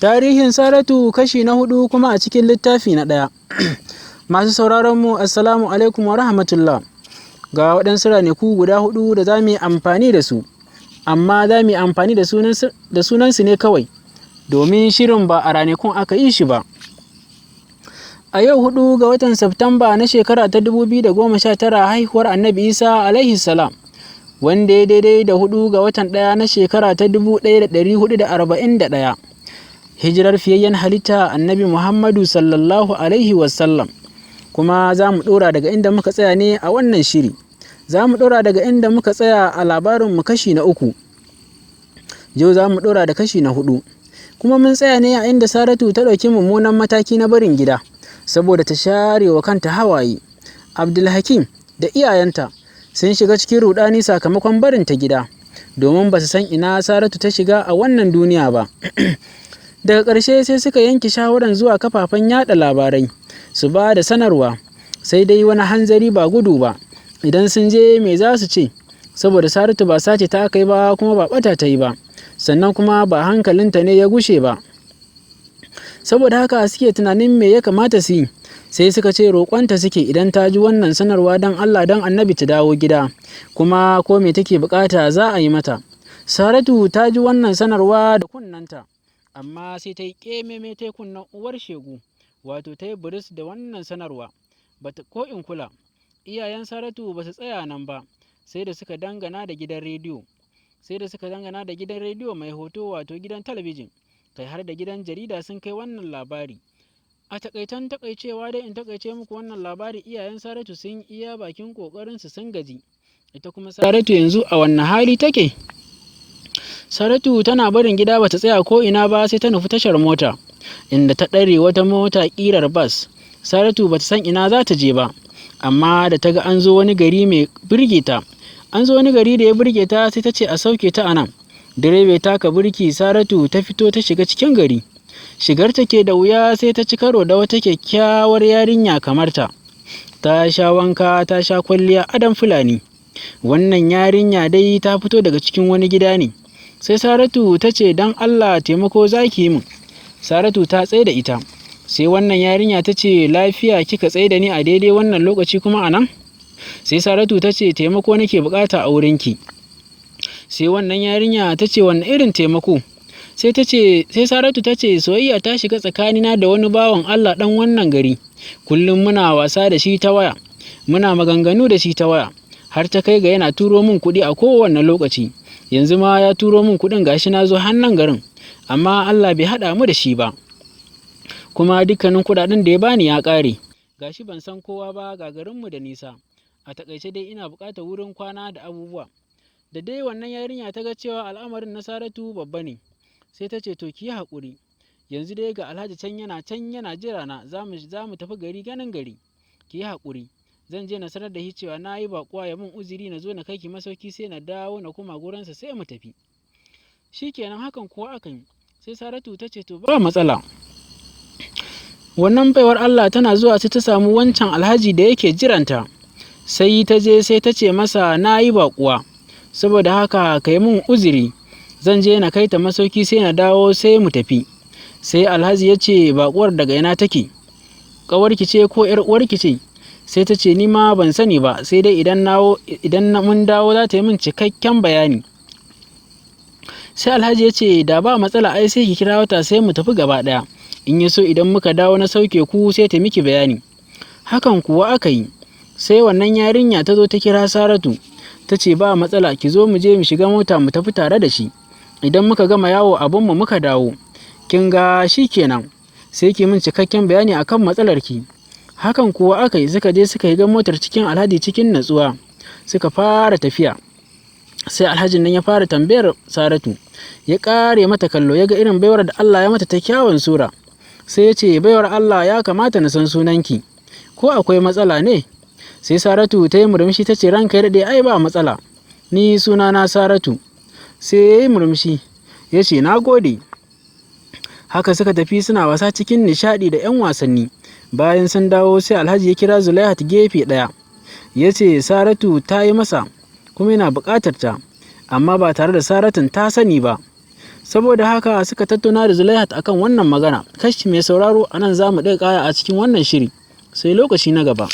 Tarihin Saratu kashi na 4 kuma a cikin littafi na 1. Masu sauraron mu assalamu alaikum wa rahmatullah. Ga waɗansu ranaku guda 4 da za mu yi amfani da su, amma za mu yi amfani da sunansu ne kawai, domin shirin ba a ranakun aka yi shi ba. A yau 4 ga watan Satumba na shekara ta 2019 haihuwar Annabi Isa alaihi salam, wanda ya daidai da 4 ga watan 1 na shekara ta 1441. Hijirar fiyayyen halitta Annabi Muhammadu sallallahu alaihi wasallam. Kuma za mu ɗora daga inda muka tsaya ne a wannan shiri. Za mu ɗora daga inda muka tsaya a labarinmu kashi na 3. Yau za mu ɗora da kashi na 4. Kuma mun tsaya ne a inda Saratu ta ɗauki mummunan mataki na barin gida, saboda ta share wa kanta hawaye. Abdulhakim da iyayenta sun shiga cikin ruɗani sakamakon barinta gida, domin ba su san ina Saratu ta shiga a wannan duniya ba. Daga ƙarshe sai suka yanke shawarar zuwa kafafen yaɗa labarai su ba da sanarwa, sai dai wani hanzari ba gudu ba. Idan sun je me za su ce? Saboda Saratu ba sace ta aka yi ba, kuma ba ɓata ta yi ba, sannan kuma ba hankalinta ne ya gushe ba. Saboda haka suke tunanin me ya kamata su yi, sai suka ce roƙonta suke idan ta ji wannan sanarwa don Allah don Annabi ta dawo gida, kuma ko me take buƙata za a yi mata. Saratu ta ji wannan sanarwa da kunnanta, amma sai ta yi ƙememe ta kunnen uwar shegu, wato ta yi buris da wannan sanarwa, bata ko in kula. Iyayen Saratu ba su tsaya nan ba, sai da suka dangana da gidan rediyo mai hoto, wato gidan talabijin, kai har da gidan jarida sun kai wannan labari. A takaitan takaicewa dai in takaice muku wannan labari, iyayen Saratu sun iya bakin ƙoƙarinsu sun gaji. Ita kuma Saratu yanzu a wanne hali take? Saratu tana barin gida bata tsaya ko ina ba, sai ta nufi tashar mota, inda ta ɗare wata mota ƙirar bas. Saratu bata san ina za ta je ba, amma da ta ga an zo wani gari mai birge ta. An zo wani gari da ya birge ta, sai ta ce a sauke ta a nan. Direba ta ka birki, Saratu ta fito ta shiga cikin gari. Shigar ta ke da wuya, sai ta ci karo da wata kyakkyawar yarinya kamar ta. Ta sha wanka, ta sha kwalliya adam Fulani. Wannan yarinya dai ta fito daga cikin wani gida ne. Sai Saratu ta ce don Allah taimako za ki yi min. Saratu ta tsaye da ita. Sai wannan yarinya ta ce lafiya kika tsaye da ni a daidai wannan lokaci kuma a nan? Sai Saratu ta ce taimako nake bukata a wurinki. Sai wannan yarinya ta ce wanne irin taimako? Sai Saratu ta ce soyayya ta shiga tsakanina da wani bawan Allah ɗan wannan gari. Kullum muna wasa da shi ta waya, muna maganganu da shi ta waya, har ta kai ga yana turo min kuɗi a kowane lokaci. Yanzu ma ya turo min kuɗin, gashi na zo hannun garin, amma Allah bai haɗa mu da shi ba, kuma dukkanin kuɗaɗen da ya bani ya ƙare. Gashi ban san kowa ba, ga garinmu da nisa. A taƙaice dai ina buƙatar wurin kwana da abubuwa. Da dai wannan yarinya ta ga cewa al'amarin na Saratu babba ne, sai ta ce to ki yi haƙuri, yanzu dai ga Alhaji can yana jira na, za mu tafi gari ganin gari, ki yi haƙuri. Zan je na sanar da shi cewa na yi baƙuwa, ya min uzuri na zo na kai ki masauki, sai na dawo na koma gurinsa sai mu tafi. Shikenan hakan kuwa aka yi. Sai Saratu ta ce to ba matsala. Wannan baiwar Allah tana zuwa sai ta samu wancan Alhaji da yake jiranta. Sai ta je sai ta ce masa na yi baƙuwa, saboda haka ka yi min uzuri, zan je na kai ta masauki sai na dawo sai mu tafi. Sai Alhaji ya ce baƙuwar daga ina take? Ƙawarki ce ko ƴar uwarki ce? Sai ta ce ni ma ban sani ba, sai dai idan mun dawo za ta yi min cikakken bayani. Sai Alhaji ya ce da ba matsala, ai sai ki kira wata sai mu tafi gaba ɗaya, in ya so idan muka dawo na sauke ku sai ta miki bayani. Hakan kuwa aka yi. Sai wannan yarinya ta zo ta kira Saratu, ta ce ba matsala, ki zo mu je mu shiga mota mu tafi tare da shi, idan muka gama yawo abinmu muka dawo, kin ga shi kenan, sai ki min cikakken bayani akan matsalarki. Hakan kuwa aka yi. Suka je suka yi ga motar cikin Alhaji cikin natsuwa, suka fara tafiya. Sai Alhajin nan ya fara tambayar Saratu, ya ƙare mata kallo, ya ga irin baiwar da Allah ya mata ta kyawun sura. Sai ya ce baiwar Allah, ya kamata na san sunanki, ko akwai matsala ne? Sai Saratu ta yi murmushi ta ce ranka ya daɗe, ai ba matsala, ni sunana Saratu. Sai ya yi murmushi ya ce na gode. Haka suka tafi suna wasa cikin nishaɗi da 'yan wasanni. Bayan sun dawo sai Alhaji ya kira Zulaihat gefe ɗaya, ya ce Saratu ta yi masa kuma yana buƙatar ta, amma ba tare da Saratun ta sani ba. saboda haka suka tattauna da Zulaihat akan wannan magana. Kashi mai sauraro, anan za mu ɗaga kaya a cikin wannan shiri, sai lokaci na gaba.